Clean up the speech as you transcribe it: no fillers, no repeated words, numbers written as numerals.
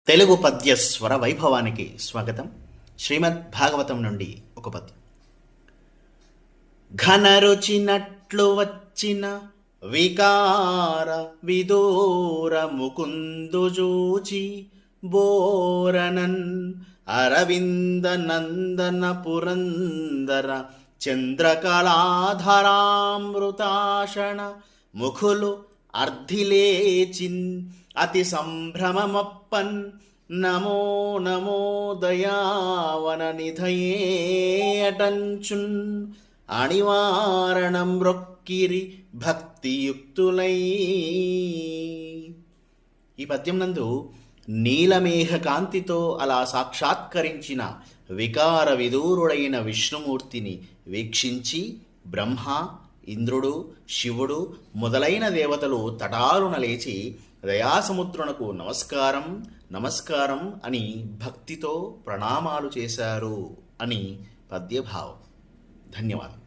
తెలుగు పద్య స్వర వైభవానికి స్వాగతం. శ్రీమద్ భాగవతం నుండి ఒక పద్యం. ఘనరుచినట్లు వచ్చిన వికార విదూర ముకుందు జూచి బోరనన్ అరవింద నందన పురందర చంద్రకళాధరామృతాషణ ముఖులు అర్ధిలేచిన్ అతి సంభ్రమమప్పన్ నమో నమో దయావన నిధయే అటంచున్ అణివారణం రొక్కిరి భక్తియుక్తులై. ఈ పద్యం నందు నీలమేఘ కాంతితో అలా సాక్షాత్కరించిన వికార విదూరుడైన విష్ణుమూర్తిని వీక్షించి బ్రహ్మ, ఇంద్రుడు, శివుడు మొదలైన దేవతలు తటాలున లేచి దయాసముద్రునకు నమస్కారం నమస్కారం అని భక్తితో ప్రణామాలు చేశారు అని పద్యభావం. ధన్యవాదం.